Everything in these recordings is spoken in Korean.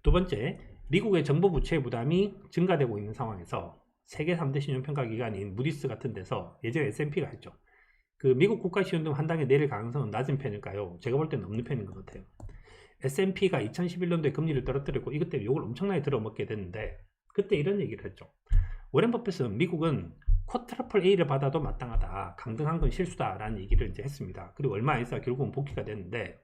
두 번째, 미국의 정부 부채 부담이 증가되고 있는 상황에서 세계 3대 신용평가기관인 무디스 같은 데서 예전에 S&P가 했죠. 그 미국 국가 신용등 한 단계 내릴 가능성은 낮은 편일까요? 제가 볼 때는 없는 편인 것 같아요. S&P가 2011년도에 금리를 떨어뜨렸고 이것 때문에 욕을 엄청나게 들어먹게 됐는데 그때 이런 얘기를 했죠. 워렌 버핏은 미국은 쿼트러플 A를 받아도 마땅하다. 강등한 건 실수다. 라는 얘기를 이제 했습니다. 그리고 얼마 안 있어 결국은 복귀가 됐는데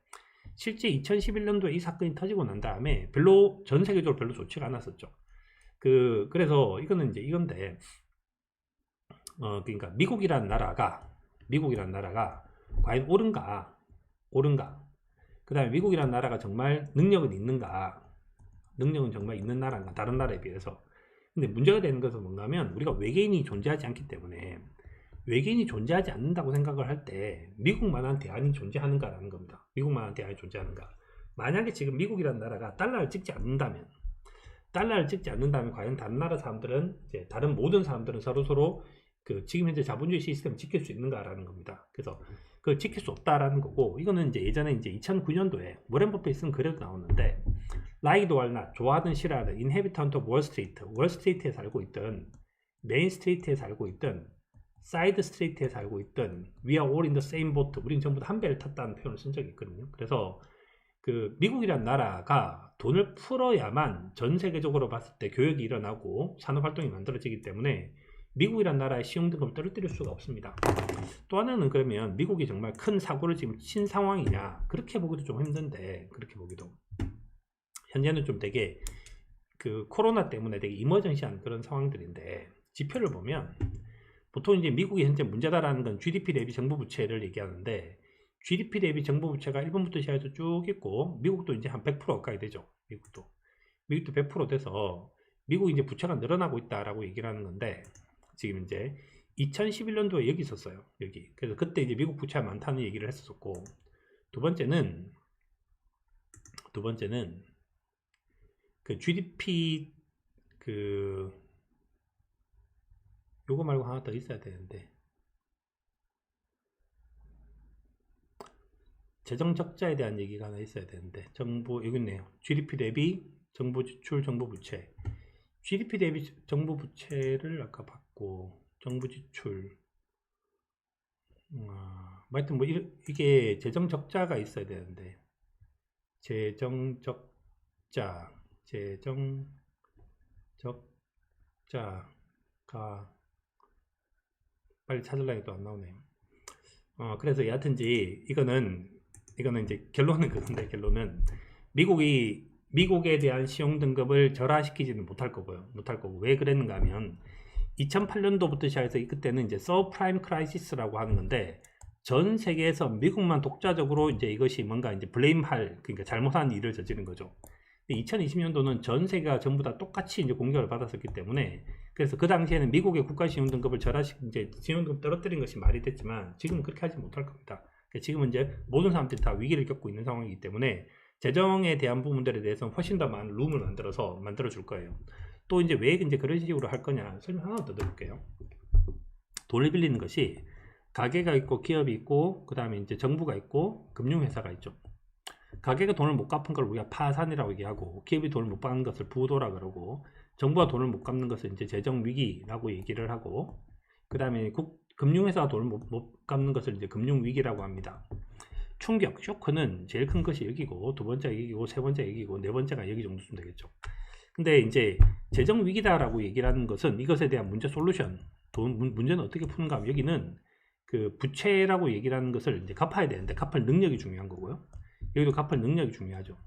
실제 2011년도에 이 사건이 터지고 난 다음에 별로 전 세계적으로 별로 좋지가 않았었죠. 그래서 이거는 이제 이건데 그러니까 미국이란 나라가 과연 옳은가? 그 다음에 미국이란 나라가 정말 능력은 있는가? 능력은 정말 있는 나라인가? 다른 나라에 비해서. 근데 문제가 되는 것은 뭔가 하면 우리가 외계인이 존재하지 않기 때문에 외계인이 존재하지 않는다고 생각을 할 때 미국만한 대안이 존재하는가라는 겁니다. 미국만한 대안이 존재하는가. 만약에 지금 미국이란 나라가 달러를 찍지 않는다면 과연 다른 나라 사람들은 이제 다른 모든 사람들은 서로 그 지금 현재 자본주의 시스템을 지킬 수 있는가라는 겁니다. 그래서 그걸 지킬 수 없다라는 거고, 이거는 이제 예전에 이제 2009년도에 워렌 버핏은 그래도 나오는데 like or not, 좋아하든 싫어하든 inhabitant of Wall Street, 월스트리트에 살고 있든 메인 스트리트에 살고 있든 사이드 스트리트에 살고 있든 we are all in the same boat, 우린 전부 다 한 배를 탔다는 표현을 쓴 적이 있거든요. 그래서 그 미국이란 나라가 돈을 풀어야만 전 세계적으로 봤을 때 교역이 일어나고 산업활동이 만들어지기 때문에 미국이란 나라의 시용등급을 떨어뜨릴 수가 없습니다. 또 하나는 그러면 미국이 정말 큰 사고를 지금 친 상황이냐, 그렇게 보기도 좀 힘든데, 그렇게 보기도 현재는 좀 되게 그 코로나 때문에 되게 이머전시한 그런 상황들인데, 지표를 보면 보통 이제 미국이 현재 문제다라는 건 GDP 대비 정부 부채를 얘기하는데, GDP 대비 정부 부채가 1번부터 시작해서 쭉 있고 미국도 이제 한 100% 가까이 되죠. 미국도 100% 돼서 미국이 이제 부채가 늘어나고 있다라고 얘기를 하는 건데, 지금 이제 2011년도에 여기 있었어요. 여기. 그래서 그때 이제 미국 부채가 많다는 얘기를 했었고, 두 번째는 그 GDP 요거 말고 하나 더 있어야 되는데, 재정 적자에 대한 얘기가 하나 있어야 되는데, 정부 여기 있네요. GDP 대비 정부 지출, 정부 부채. GDP 대비 정부 부채를 아까 봤고, 정부 지출. 하여튼 뭐 이게 재정 적자가 있어야 되는데, 재정 적자가 빨리 찾으려니까 안 나오네요. 그래서 여하튼지 이거는 이제 결론은 그건데, 결론은 미국에 대한 시용 등급을 절하시키지는 못할 거고요. 왜 그랬는가 하면 2008년도부터 시작해서 그때는 이제 서프라임 크라이시스라고 하는 건데, 전 세계에서 미국만 독자적으로 이제 이것이 뭔가 이제 그러니까 잘못한 일을 저지른 거죠. 2020년도는 전 세계가 전부 다 똑같이 이제 공격을 받았었기 때문에, 그래서 그 당시에는 미국의 국가 신용 등급을 이제 신용 등급 떨어뜨린 것이 말이 됐지만 지금은 그렇게 하지 못할 겁니다. 지금은 이제 모든 사람들이 다 위기를 겪고 있는 상황이기 때문에 재정에 대한 부분들에 대해서는 훨씬 더 많은 룸을 만들어 줄 거예요. 또 이제 왜 이제 그런 식으로 할 거냐 설명 하나 더 드릴게요. 돈을 빌리는 것이 가게가 있고 기업이 있고 그 다음에 이제 정부가 있고 금융회사가 있죠. 가게가 돈을 못 갚은 걸 우리가 파산이라고 얘기하고, 기업이 돈을 못 받는 것을 부도라 그러고, 정부가 돈을 못 갚는 것을 이제 재정 위기라고 얘기를 하고, 그 다음에 금융회사가 돈을 못 갚는 것을 이제 금융 위기라고 합니다. 충격, 쇼크는 제일 큰 것이 여기고, 두 번째가 여기고, 세 번째가 여기고, 네 번째가 여기 정도쯤 되겠죠. 근데 이제 재정 위기다라고 얘기를 하는 것은 이것에 대한 문제 솔루션, 문제는 어떻게 푸는가 하면, 여기는 그 부채라고 얘기를 하는 것을 이제 갚아야 되는데 갚을 능력이 중요한 거고요. 여기도 갚을 능력이 중요하죠.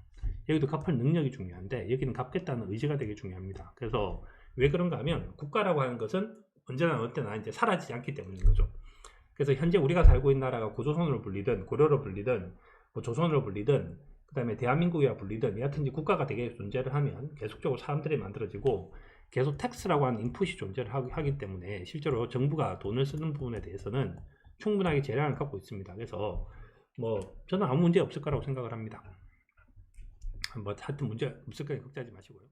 여기도 갚을 능력이 중요한데 여기는 갚겠다는 의지가 되게 중요합니다. 그래서 왜 그런가 하면 국가라고 하는 것은 언제나 어때나 이제 사라지지 않기 때문인 거죠. 그래서 현재 우리가 살고 있는 나라가 고조선으로 불리든 고려로 불리든 뭐 조선으로 불리든 그 다음에 대한민국이라 불리든 여하튼 국가가 되게 존재를 하면 계속적으로 사람들이 만들어지고 계속 텍스라고 하는 인풋이 존재를 하기 때문에 실제로 정부가 돈을 쓰는 부분에 대해서는 충분하게 재량을 갖고 있습니다. 그래서 뭐 저는 아무 문제 없을 거라고 생각을 합니다. 뭐 하여튼 문제 없을 거니까 걱정하지 마시고요.